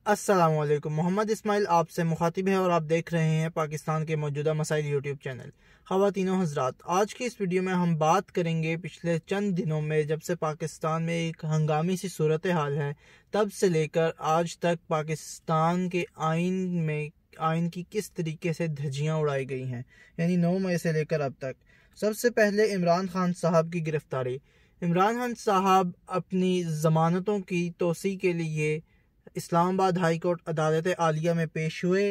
अस्सलामुअलैकुम। मोहम्मद इस्माइल आपसे मुखातिब है और आप देख रहे हैं पाकिस्तान के मौजूदा मसाइल यूट्यूब चैनल। ख़वातीनो हज़रात, आज की इस वीडियो में हम बात करेंगे पिछले चंद दिनों में जब से पाकिस्तान में एक हंगामी सी सूरत हाल है, तब से लेकर आज तक पाकिस्तान के आइन की किस तरीके से धज्जियाँ उड़ाई गई हैं, यानी 9 मई से लेकर अब तक। सबसे पहले इमरान खान साहब की गिरफ्तारी। इमरान खान साहब अपनी ज़मानतों की तोसी के लिए इस्लामाबाद हाई कोर्ट अदालत आलिया में पेश हुए।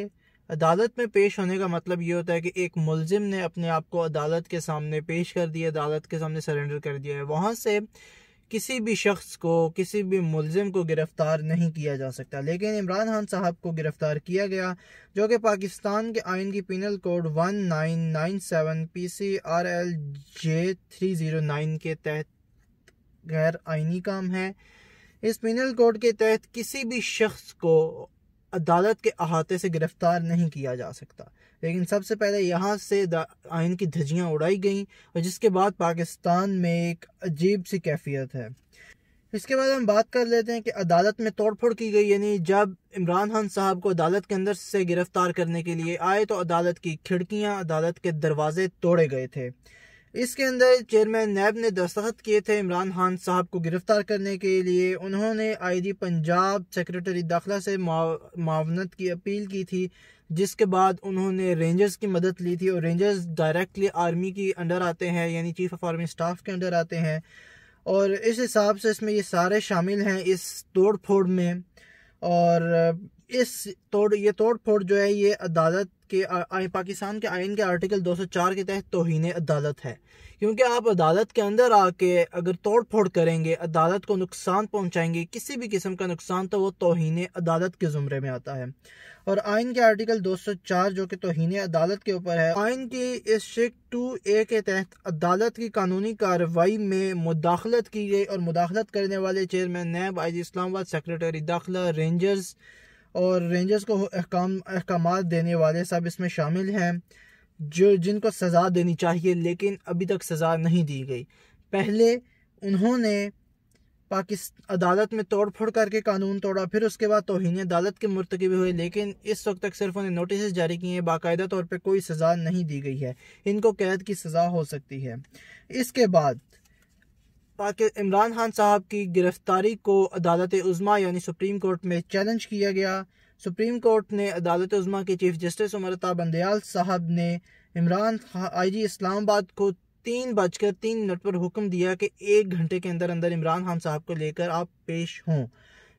अदालत में पेश होने का मतलब ये होता है कि एक मुल्जिम ने अपने आप को अदालत के सामने पेश कर दिया, अदालत के सामने सरेंडर कर दिया है। वहाँ से किसी भी शख्स को, किसी भी मुल्जिम को गिरफ्तार नहीं किया जा सकता, लेकिन इमरान खान साहब को गिरफ्तार किया गया, जो कि पाकिस्तान के आइन की पिनल कोड 1997 PCRL J309 के तहत गैर आइनी काम है। इस पिनल कोड के तहत किसी भी शख्स को अदालत के अहाते से गिरफ्तार नहीं किया जा सकता, लेकिन सबसे पहले यहाँ से आइन की धज्जियाँ उड़ाई गईं और जिसके बाद पाकिस्तान में एक अजीब सी कैफियत है। इसके बाद हम बात कर लेते हैं कि अदालत में तोड़फोड़ की गई, यानी जब इमरान खान साहब को अदालत के अंदर से गिरफ्तार करने के लिए आए तो अदालत की खिड़कियाँ, अदालत के दरवाजे तोड़े गए थे। इसके अंदर चेयरमैन नैब ने दस्तखत किए थे इमरान खान साहब को गिरफ्तार करने के लिए। उन्होंने आईजी पंजाब, सेक्रेटरी दाखिला से मावनत की अपील की थी, जिसके बाद उन्होंने रेंजर्स की मदद ली थी और रेंजर्स डायरेक्टली आर्मी की अंडर आते हैं, यानी चीफ ऑफ आर्मी स्टाफ के अंडर आते हैं, और इस हिसाब से इसमें ये सारे शामिल हैं इस तोड़ फोड़ में। और ये तोड़ फोड़ जो है ये अदालत के पाकिस्तान के आइन के आर्टिकल 204 के तहत तौहीन अदालत है, क्योंकि आप अदालत के अंदर आके अगर तोड़ फोड़ करेंगे, अदालत को नुकसान पहुंचाएंगे, किसी भी किस्म का नुकसान, तो वो तौहीन अदालत के जुमरे में आता है। और आइन के आर्टिकल 204 जो कि तौहीन अदालत के ऊपर है, आइन की इस शेक 2A के तहत अदालत की कानूनी कार्रवाई में मुदाखलत की गई और मुदाखलत करने वाले चेयरमैन नैब, आईजी इस्लामाबाद, सेक्रेटरी दाखिला, रेंजर्स और रेंजर्स को अहकामात देने वाले सब इसमें शामिल हैं, जिनको सज़ा देनी चाहिए, लेकिन अभी तक सज़ा नहीं दी गई। पहले उन्होंने अदालत में तोड़ फोड़ करके कानून तोड़ा, फिर उसके बाद तौहीन अदालत के मुर्तकिब हुए, लेकिन इस वक्त तक सिर्फ उन्हें नोटिस जारी किए हैं, बाकायदा तौर पे कोई सज़ा नहीं दी गई है। इनको कैद की सज़ा हो सकती है। इसके बाद इमरान खान साहब की गिरफ्तारी को अदालत उज़्मा यानी सुप्रीम कोर्ट में चैलेंज किया गया। सुप्रीम कोर्ट ने अदालत उज़्मा के चीफ जस्टिस उमर अता बंदयाल साहब ने आईजी इस्लामाबाद को 3:03 पर हुक्म दिया कि 1 घंटे के अंदर अंदर इमरान खान साहब को लेकर आप पेश हों,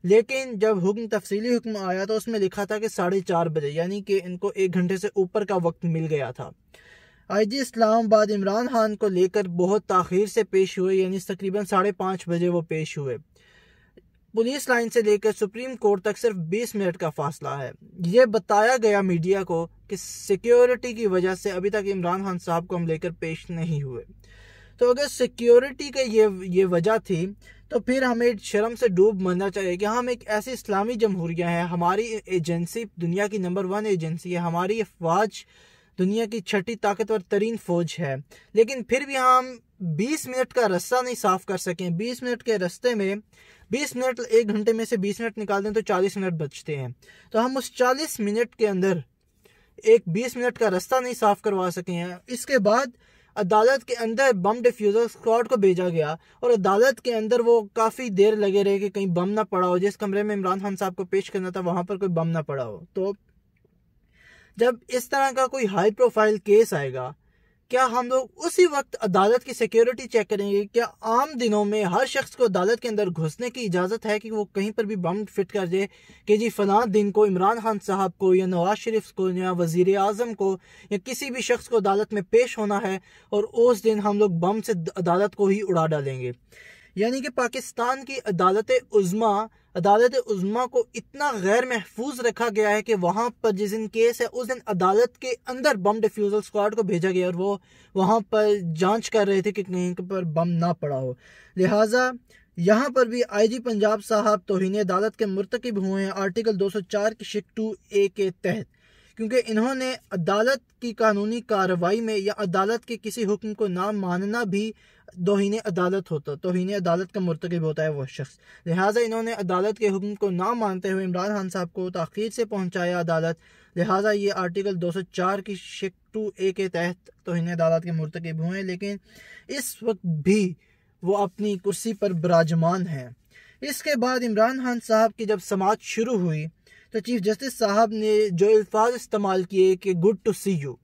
लेकिन जब हुक्म तफसीली हुक्म आया तो उसमें लिखा था कि 4:30 बजे, यानी कि इनको 1 घंटे से ऊपर का वक्त मिल गया था। आईजी इस्लामाबाद इमरान खान को लेकर बहुत ताखीर से पेश हुए, यानी तकरीबन 5:30 बजे वो पेश हुए। पुलिस लाइन से लेकर सुप्रीम कोर्ट तक सिर्फ 20 मिनट का फासला है। ये बताया गया मीडिया को कि सिक्योरिटी की वजह से अभी तक इमरान खान साहब को हम लेकर पेश नहीं हुए। तो अगर सिक्योरिटी का ये वजह थी, तो फिर हमें शर्म से डूब मरना चाहिए कि हम एक ऐसी इस्लामी जमहूरिया है, हमारी एजेंसी दुनिया की नंबर 1 एजेंसी है, हमारी अफवाज दुनिया की 6ठी ताकतवर तरीन फौज है, लेकिन फिर भी हम 20 मिनट का रास्ता नहीं साफ कर सकें। 20 मिनट के रास्ते में 20 मिनट, 1 घंटे में से 20 मिनट निकाल दें तो 40 मिनट बचते हैं, तो हम उस 40 मिनट के अंदर एक 20 मिनट का रास्ता नहीं साफ करवा सके हैं। इसके बाद अदालत के अंदर बम डिफ्यूजर स्क्वाड को भेजा गया और अदालत के अंदर वो काफ़ी देर लगे रहे कि कहीं बम ना पड़ा हो। जिस कमरे में इमरान खान साहब को पेश करना था वहाँ पर कोई बम ना पड़ा हो। तो जब इस तरह का कोई हाई प्रोफाइल केस आएगा, क्या हम लोग उसी वक्त अदालत की सिक्योरिटी चेक करेंगे? क्या आम दिनों में हर शख्स को अदालत के अंदर घुसने की इजाज़त है कि वो कहीं पर भी बम फिट कर दे कि जी फलां दिन को इमरान खान साहब को या नवाज शरीफ को या वज़ीर आज़म को या किसी भी शख्स को अदालत में पेश होना है और उस दिन हम लोग बम से अदालत को ही उड़ा डालेंगे? यानी कि पाकिस्तान की अदालत उज़्मा को इतना गैर महफूज रखा गया है कि वहाँ पर जिस दिन केस है उस दिन अदालत के अंदर बम डिफ्यूजल स्क्वाड को भेजा गया और वो वहाँ पर जांच कर रहे थे कि कहीं पर बम ना पड़ा हो। लिहाजा यहाँ पर भी आईजी पंजाब साहब तौहीन अदालत के मुर्तकिब हुए हैं आर्टिकल 204 की शेक 2A के तहत, क्योंकि इन्होंने अदालत की कानूनी कार्रवाई में या अदालत के किसी हुक्म को ना मानना भी तौहीन अदालत होता, तौहीन अदालत का मुर्तकिब होता है वो शख्स। लिहाजा इन्होंने अदालत के हुक्म को ना मानते हुए इमरान खान साहब को ताख़ीर से पहुँचाया अदालत। लिहाजा ये आर्टिकल 204 की शिक 2A के तहत तौहीन अदालत के मुर्तकिब हुए, लेकिन इस वक्त भी वो अपनी कुर्सी पर विराजमान हैं। इसके बाद इमरान खान साहब की जब समाअत शुरू हुई तो चीफ जस्टिस साहब ने जो अल्फाज इस्तेमाल किए कि गुड टू सी यू,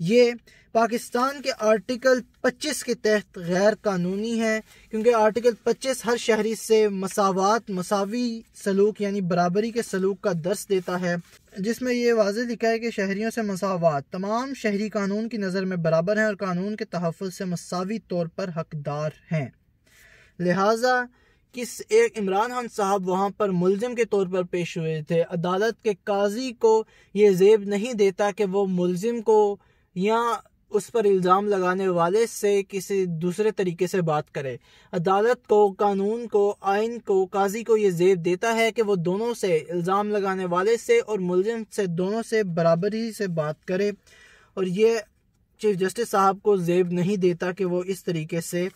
ये पाकिस्तान के आर्टिकल 25 के तहत गैर कानूनी है, क्योंकि आर्टिकल 25 हर शहरी से मसावात, मसावी सलूक यानी बराबरी के सलूक का दर्स देता है, जिसमें ये वाज़ेह लिखा है कि शहरियों से मसावात, तमाम शहरी कानून की नज़र में बराबर हैं और कानून के तहफ़्फ़ुज़ से मसावी तौर पर हकदार हैं। लिहाजा किस एक इमरान खान साहब वहाँ पर मुल्ज़िम के तौर पर पेश हुए थे। अदालत के काजी को ये ज़ेब नहीं देता कि वो मुल्ज़िम को या उस पर इल्ज़ाम लगाने वाले से किसी दूसरे तरीके से बात करे। अदालत को, कानून को, आइन को, काजी को ये ज़ेब देता है कि वो दोनों से, इल्ज़ाम लगाने वाले से और मुल्ज़िम से, दोनों से बराबरी से बात करे, और ये चीफ जस्टिस साहब को ज़ेब नहीं देता कि वो इस तरीके से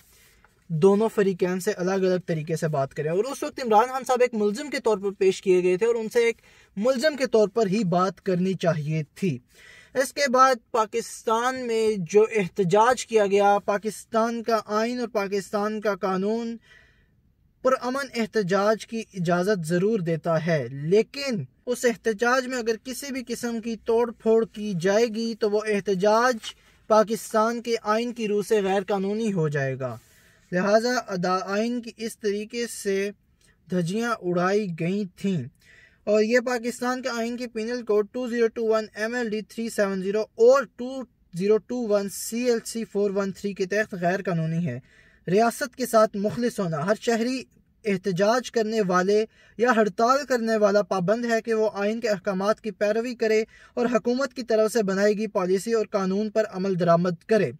दोनों फरीकैन से अलग अलग तरीके से बात करें। और उस वक्त इमरान खान साहब एक मुल्ज़िम के तौर पर पेश किए गए थे और उनसे एक मुल्ज़िम के तौर पर ही बात करनी चाहिए थी। इसके बाद पाकिस्तान में जो एहतजाज किया गया, पाकिस्तान का आइन और पाकिस्तान का कानून पुरअमन एहतजाज की इजाज़त ज़रूर देता है, लेकिन उस एहतजाज में अगर किसी भी किस्म की तोड़ फोड़ की जाएगी तो वो एहतजाज पाकिस्तान के आइन की रूह से गैर कानूनी हो जाएगा। लिहाजा आइन की इस तरीके से धज्जियाँ उड़ाई गई थीं और ये पाकिस्तान के आइन के पिनल कोड 2021 MLD 370 और 2021 CLC 413 के तहत गैर कानूनी है। रियासत के साथ मुखलिस होना, हर शहरी एहतजाज करने वाले या हड़ताल करने वाला पाबंद है कि वो आइन के अहकामात की पैरवी करे और हुकूमत की तरफ से बनाई गई पॉलिसी और कानून पर अमल दरामद करे।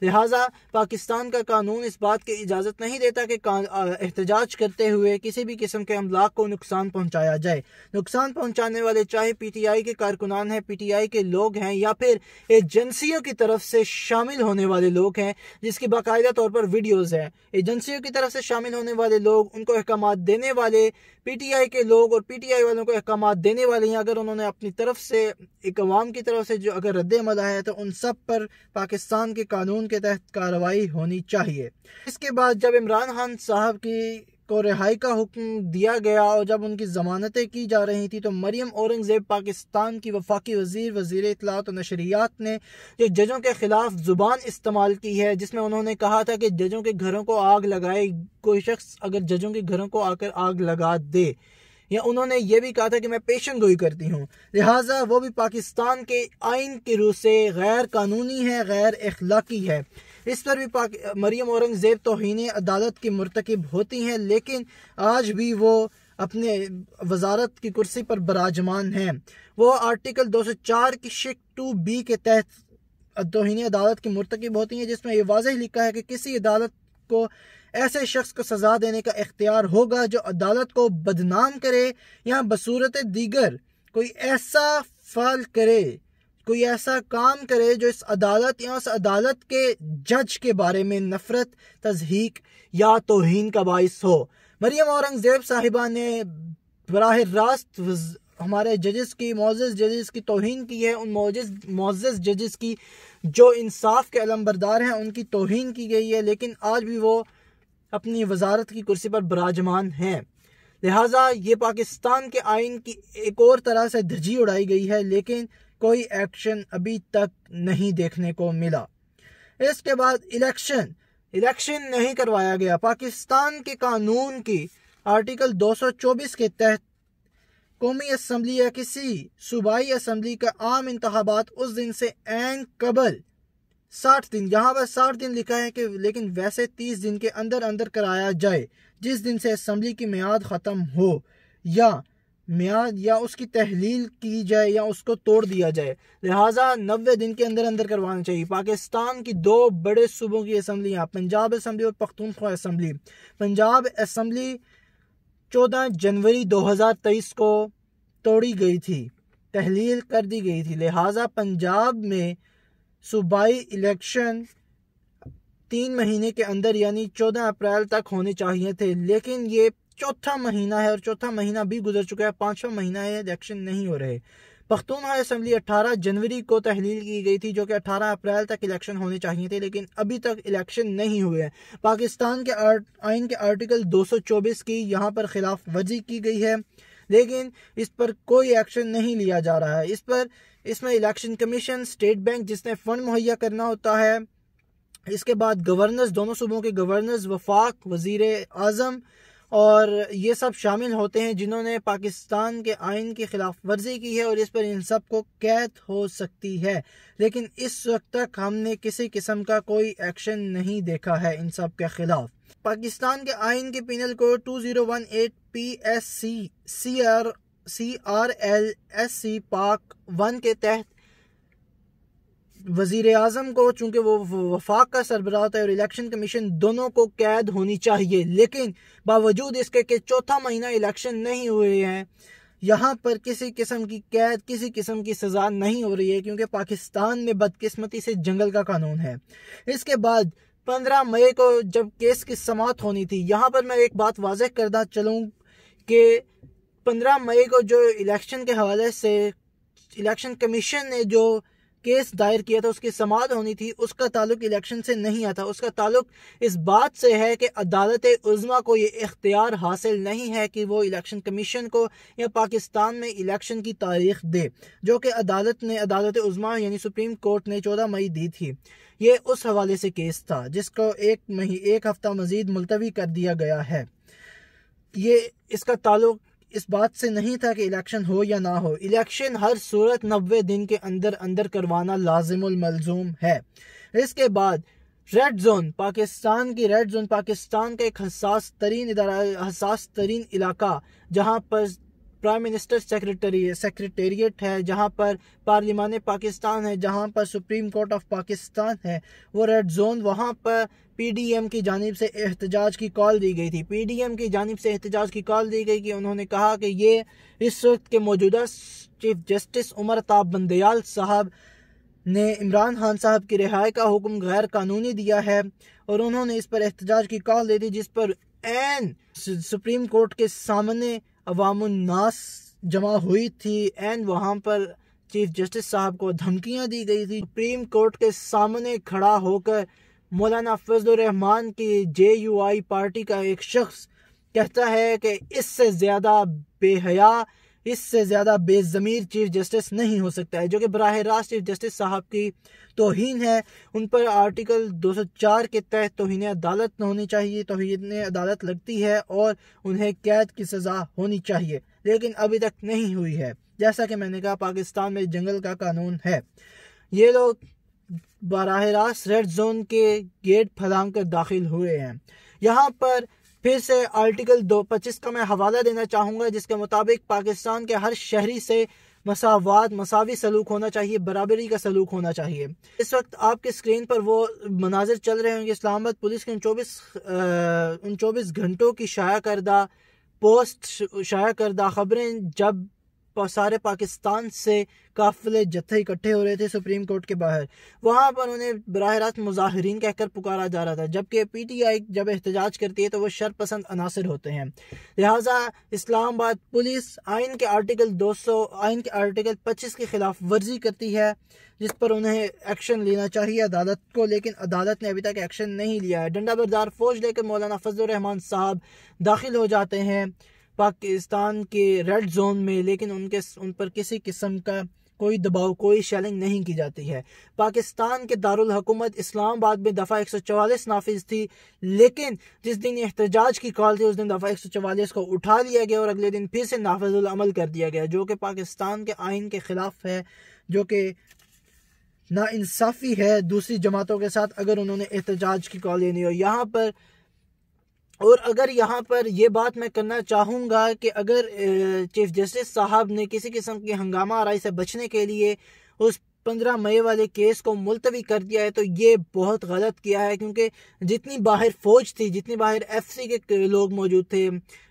लिहाजा पाकिस्तान का कानून इस बात की इजाज़त नहीं देता कि एहतजाज करते हुए किसी भी किस्म के अमलाक को नुकसान पहुँचाया जाए। नुकसान पहुँचाने वाले चाहे PTI के कारकुनान हैं, PTI के लोग हैं, या फिर एजेंसियों की तरफ से शामिल होने वाले लोग हैं, जिसकी बाकायदा तौर पर वीडियोज़ हैं। एजेंसियों की तरफ से शामिल होने वाले लोग, उनको अहकामात देने वाले PTI के लोग और PTI वालों को अहकामात देने वाले हैं, अगर उन्होंने अपनी तरफ से एक अवाम की तरफ से जो अगर रद्द-ए-अमल आया है तो उन सब पर पाकिस्तान के कानून के तहत कार्रवाई होनी चाहिए। इसके बाद जब इमरान खान साहब को रिहाई का हुक्म दिया गया और जब उनकी ज़मानतें की जा रही थी तो मरियम औरंगज़ेब पाकिस्तान की वफाकी वज़ीर इत्तलात और नशरियात ने जो जजों के ख़िलाफ़ ज़ुबान इस्तेमाल की है, जिसमें उन्होंने कहा था कि जजों के घरों को आग लगाए, कोई शख्स अगर जजों के घरों को आकर आग लगा दे, या उन्होंने ये भी कहा था कि मैं पेशन गोई करती हूँ, लिहाजा वो भी पाकिस्तान के आइन की रूह से गैर कानूनी है, गैर अखलाकी है। इस पर भी मरियम औरंगज़ेब तौहीन अदालत की मुर्तकिब होती हैं, लेकिन आज भी वो अपने वजारत की कुर्सी पर बराजमान हैं। वो आर्टिकल 204 की शिक 2B के तहत तौहीन अदालत की मुर्तकिब होती हैं, जिसमें ये वाज़ेह लिखा है कि किसी अदालत को ऐसे शख्स को सज़ा देने का इख्तियार होगा जो अदालत को बदनाम करे या बसूरत दीगर कोई ऐसा फ़ाल करे, कोई ऐसा काम करे जो इस अदालत या उस अदालत के जज के बारे में नफरत, तज़हीक या तौहीन का बाइस हो। मरियम औरंगज़ेब साहिबा ने बराह रास्त हमारे जजेस की, मोअज़्ज़ज़ जजेस की तौहीन की है। उन मोअज़्ज़ज़ जजेस की जो इंसाफ के अलमबरदार हैं उनकी तौहीन की गई है, लेकिन आज भी वो अपनी वजारत की कुर्सी पर बराजमान हैं। लिहाजा ये पाकिस्तान के आइन की एक और तरह से धज्जी उड़ाई गई है, लेकिन कोई एक्शन अभी तक नहीं देखने को मिला। इसके बाद इलेक्शन नहीं करवाया गया। पाकिस्तान के कानून की आर्टिकल 224 के तहत कौमी असम्बली या किसी सूबाई असम्बली का आम इंतखाबात उस दिन से ऐन कबल 60 दिन, यहाँ पर 60 दिन लिखा है कि लेकिन वैसे 30 दिन के अंदर अंदर कराया जाए, जिस दिन से असम्बली की मियाद ख़त्म हो या उसकी तहलील की जाए या उसको तोड़ दिया जाए। लिहाजा 90 दिन के अंदर अंदर करवाना चाहिए। पाकिस्तान की दो बड़े सूबों की असम्बलियाँ, पंजाब असम्बली और पख्तूनख्वा असम्बली। पंजाब असम्बली 14 जनवरी 2023 को तोड़ी गई थी। तहलील कर दी गई थी। लिहाजा पंजाब में सूबाई इलेक्शन 3 महीने के अंदर यानी 14 अप्रैल तक होने चाहिए थे, लेकिन ये चौथा महीना है और चौथा महीना भी गुजर चुका है, 5वां महीना है, इलेक्शन नहीं हो रहे। पख्तूनख्वा असेंबली 18 जनवरी को तहलील की गई थी, जो कि 18 अप्रैल तक इलेक्शन होने चाहिए थे, लेकिन अभी तक इलेक्शन नहीं हुए हैं। पाकिस्तान के आइन के आर्टिकल 224 की यहाँ पर खिलाफ वर्जी की गई है, लेकिन इस पर कोई एक्शन नहीं लिया जा रहा है। इसमें इलेक्शन कमीशन, स्टेट बैंक जिसने फंड मुहैया करना होता है, इसके बाद गवर्नर्स, दोनों सूबों के गवर्नर्स, वफाक, वजीर आज़म और ये सब शामिल होते हैं जिन्होंने पाकिस्तान के आइन की खिलाफ वर्जी की है, और इस पर इन सब को कैद हो सकती है। लेकिन इस वक्त तक हमने किसी किस्म का कोई एक्शन नहीं देखा है इन सब के खिलाफ। पाकिस्तान के आइन के पिनल कोड 2018 PSC CRLSC पाक 1 के तहत वजीर आज़म को, चूंकि वो वफाक का सरबराह होता है, और इलेक्शन कमीशन, दोनों को कैद होनी चाहिए। लेकिन बावजूद इसके कि चौथा महीना इलेक्शन नहीं हुए हैं, यहाँ पर किसी किस्म की कैद, किसी किस्म की सज़ा नहीं हो रही है, क्योंकि पाकिस्तान में बदकिस्मती से जंगल का कानून है। इसके बाद 15 मई को जब केस की समाअत होनी थी, यहाँ पर मैं एक बात वाज़ेह करना चलूँ कि 15 मई को जो इलेक्शन के हवाले से इलेक्शन कमीशन ने जो केस दायर किया था, उसकी समाअत होनी थी, उसका ताल्लुक इलेक्शन से नहीं आता। उसका ताल्लुक इस बात से है कि अदालत उज़्मा को ये इख्तियार हासिल नहीं है कि वो इलेक्शन कमीशन को या पाकिस्तान में इलेक्शन की तारीख दे, जो कि अदालत उज़्मा यानी सुप्रीम कोर्ट ने 14 मई दी थी। ये उस हवाले से केस था जिसको एक हफ्ता मजीद मुलतवी कर दिया गया है। ये इसका ताल्लुक इस बात से नहीं था कि इलेक्शन हो या ना हो। इलेक्शन हर सूरत 90 दिन के अंदर अंदर करवाना लाजिमुल मलजूम है। इसके बाद रेड जोन, पाकिस्तान का एक हसास तरीन इलाका, जहां पर प्राइम मिनिस्टर सेक्रेटेरिएट है, जहां पर पार्लिमान पाकिस्तान है, जहां पर सुप्रीम कोर्ट ऑफ पाकिस्तान है, वो रेड जोन, वहां पर PDM की जानिब से एहतजाज की कॉल दी गई थी। PDM की जानिब से एहतजाज की कॉल दी गई कि उन्होंने कहा कि ये इस वक्त के मौजूदा चीफ जस्टिस उमर ताब बंदयाल साहब ने इमरान खान साहब की रिहाई का हुक्म गैर कानूनी दिया है, और उन्होंने इस पर एहतजाज की कॉल दी थी, जिस पर एन सुप्रीम कोर्ट के सामने अवामुन नास जमा हुई थी। एंड वहां पर चीफ जस्टिस साहब को धमकियां दी गई थी। सुप्रीम कोर्ट के सामने खड़ा होकर मौलाना फजलुर रहमान की JUI पार्टी का एक शख्स कहता है कि इससे ज़्यादा बेहया, इससे ज़्यादा बेज़मीर चीफ जस्टिस नहीं हो सकता है, जो कि बराह रास्त चीफ जस्टिस साहब की तौहीन है। उन पर आर्टिकल 204 के तहत तौहीन अदालत होनी चाहिए, तौहीन अदालत लगती है और उन्हें कैद की सज़ा होनी चाहिए, लेकिन अभी तक नहीं हुई है। जैसा कि मैंने कहा, पाकिस्तान में जंगल का कानून है। ये लोग बराह रास्त रेड जोन के गेट फलांग कर दाखिल हुए हैं। यहाँ पर फिर से आर्टिकल 225 का मैं हवाला देना चाहूँगा, जिसके मुताबिक पाकिस्तान के हर शहरी से मसावी सलूक होना चाहिए, बराबरी का सलूक होना चाहिए। इस वक्त आपके स्क्रीन पर वो मनाजिर चल रहे होंगे, इस्लामाबाद पुलिस के 24 घंटों की शाया करदा खबरें, जब सारे पाकिस्तान से काफिले जत्थे इकट्ठे हो रहे थे सुप्रीम कोर्ट के बाहर। वहां पर उन्हें बराह रास्त मुजाहिरीन कहकर पुकारा जा रहा था, जबकि PTI जब एहतजाज करती है तो वो शरपसंद अनासिर होते हैं। लिहाजा इस्लामाबाद पुलिस आइन के आर्टिकल 25 की खिलाफ वर्जी करती है, जिस पर उन्हें एक्शन लेना चाहिए अदालत को, लेकिन अदालत ने अभी तक एक्शन नहीं लिया है। डंडा बरदार फौज लेकर मौलाना फजलुर रहमान साहब दाखिल हो जाते हैं पाकिस्तान के रेड जोन में, लेकिन उन पर किसी किस्म का कोई दबाव, कोई शेलिंग नहीं की जाती है। पाकिस्तान के दारुल हुकूमत इस्लामाबाद में दफ़ा 144 नाफिज थी, लेकिन जिस दिन एहतजाज की कॉल थी उस दिन दफ़ा 144 को उठा लिया गया और अगले दिन फिर से नाफिजुल अमल कर दिया गया, जो कि पाकिस्तान के आइन के खिलाफ है, जो कि नाइंसाफ़ी है दूसरी जमातों के साथ अगर उन्होंने एहतजाज की कॉल लेनी हो। अगर यहाँ पर ये बात मैं करना चाहूँगा कि अगर चीफ जस्टिस साहब ने किसी किस्म की हंगामा आराई से बचने के लिए उस 15 मई वाले केस को मुलतवी कर दिया है, तो ये बहुत गलत किया है, क्योंकि जितनी बाहर फौज थी, जितनी बाहर FC के लोग मौजूद थे,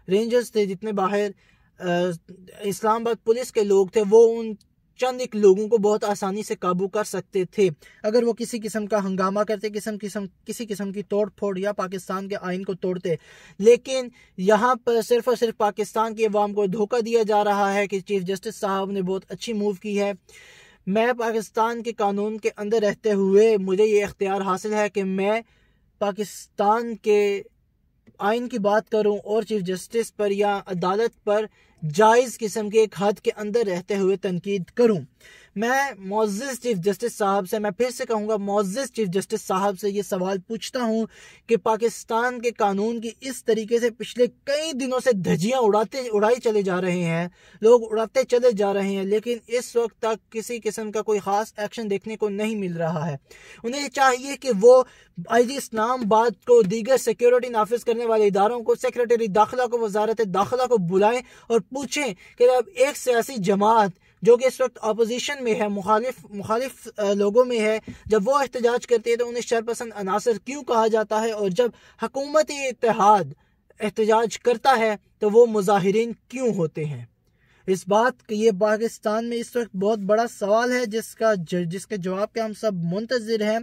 रेंजर्स थे, जितने बाहर इस्लामाबाद पुलिस के लोग थे वो उन चंद एक लोगों को बहुत आसानी से काबू कर सकते थे अगर वो किसी किस्म का हंगामा करते, किसी किस्म की तोड़ फोड़ या पाकिस्तान के आइन को तोड़ते। लेकिन यहाँ पर सिर्फ और सिर्फ पाकिस्तान की अवाम को धोखा दिया जा रहा है कि चीफ जस्टिस साहब ने बहुत अच्छी मूव की है। मैं पाकिस्तान के कानून के अंदर रहते हुए मुझे ये इख्तियार हासिल है कि मैं पाकिस्तान के आइन की बात करूं और चीफ जस्टिस पर या अदालत पर जायज़ किस्म के एक हद के अंदर रहते हुए तनकीद करूं। मैं मुअज़्ज़िज़ चीफ जस्टिस साहब से, मैं फिर से कहूँगा मुअज़्ज़िज़ चीफ जस्टिस साहब से ये सवाल पूछता हूं कि पाकिस्तान के कानून की इस तरीके से पिछले कई दिनों से धज्जियाँ उड़ाई चले जा रहे हैं, लोग उड़ाते चले जा रहे हैं, लेकिन इस वक्त तक किसी किस्म का कोई ख़ास एक्शन देखने को नहीं मिल रहा है। उन्हें चाहिए कि वो IG इस्लामाबाद को, दीगर सिक्योरिटी नाफिज करने वाले इदारों को, सेक्रेटरी दाखिला को, वजारत दाखिला को बुलाएं और पूछें कि अब एक सियासी जमात जो कि इस वक्त अपोजिशन में है, मुखालिफ लोगों में है, जब वो एहतजाज करती है तो उन्हें शरपसंद अनासर क्यों कहा जाता है, और जब हुकूमती इत्तेहाद एहतजाज करता है तो वो मुजाहिरीन क्यों होते हैं। इस बात के ये पाकिस्तान में इस वक्त बहुत बड़ा सवाल है जिसके जवाब के हम सब मुंतज़िर हैं।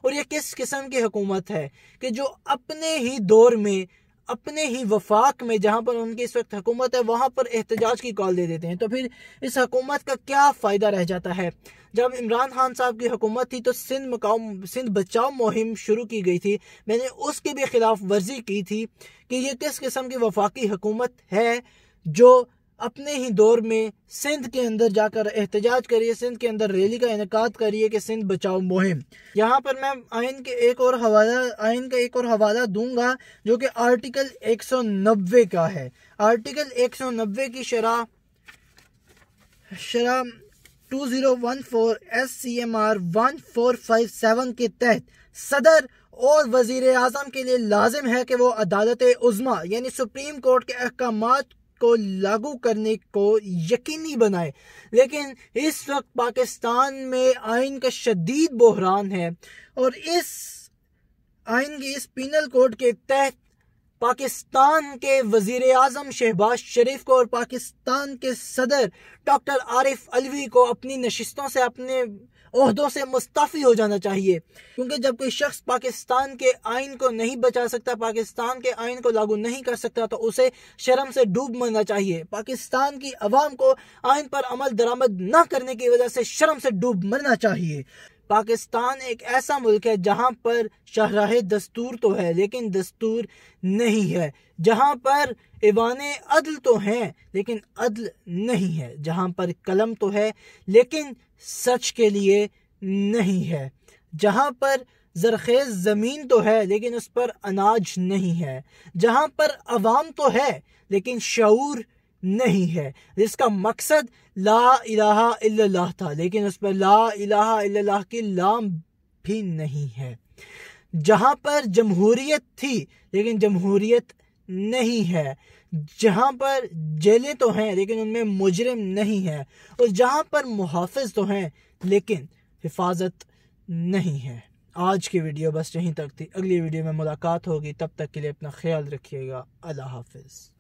और ये किस किस्म की हुकूमत है कि जो अपने ही दौर में, अपने ही वफाक में जहाँ पर उनकी इस वक्त हुकूमत है वहाँ पर एहतजाज की कॉल दे देते हैं। तो फिर इस हुकूमत का क्या फ़ायदा रह जाता है। जब इमरान खान साहब की हुकूमत थी तो सिंध बचाओ मुहिम शुरू की गई थी, मैंने उसकी भी खिलाफ वर्जी की थी कि ये किस किस्म की वफाकी हुकूमत है जो अपने ही दौर में सिंध के अंदर जाकर एहतजाज करिए, सिंध के अंदर रैली का इनेकाद करिए कि सिंध बचाओ मुहिम। यहाँ पर मैं आइन का एक और हवाला दूंगा जो कि आर्टिकल 190 का है। आर्टिकल 190 की शरह 2014 SCMR 1457 के तहत सदर और वजीर आजम के लिए लाजिम है कि वो अदालत उज़्मा यानी सुप्रीम कोर्ट के अहकामात को लागू करने को यकीनी बनाए। लेकिन इस वक्त पाकिस्तान में आइन का शदीद बहरान है और इस आइन की इस पीनल कोड के तहत पाकिस्तान के वजीर आजम शहबाज शरीफ को और पाकिस्तान के सदर डॉक्टर आरिफ अलवी को अपनी नशिस्तों से, अपने ओहदों से मुस्तफ़ी हो जाना चाहिए। क्योंकि जब कोई शख्स पाकिस्तान के आइन को नहीं बचा सकता, पाकिस्तान के आइन को लागू नहीं कर सकता, तो उसे शर्म से डूब मरना चाहिए। पाकिस्तान की अवाम को आइन पर अमल दरामद न करने की वजह से शर्म से डूब मरना चाहिए। पाकिस्तान एक ऐसा मुल्क है जहाँ पर शहराहे दस्तूर तो है लेकिन दस्तूर नहीं है, जहाँ पर ईवाने अदल तो हैं लेकिन अदल नहीं है, जहाँ पर कलम तो है लेकिन सच के लिए नहीं है, जहाँ पर जरखेज ज़मीन तो है लेकिन उस पर अनाज नहीं है, जहाँ पर अवाम तो है लेकिन शऊर नहीं है, जिसका मकसद ला इलाहा इल्लल्लाह था लेकिन उस पर ला इलाहा इल्लल्लाह की लाम भी नहीं है, जहाँ पर जमहूरियत थी लेकिन जमहूरियत नहीं है, जहाँ पर जेलें तो हैं लेकिन उनमें मुजरिम नहीं है, और जहाँ पर मुहाफिज तो हैं लेकिन हिफाजत नहीं है। आज की वीडियो बस यहीं तक थी, अगली वीडियो में मुलाकात होगी, तब तक के लिए अपना ख्याल रखिएगा। अल्लाह हाफिज़।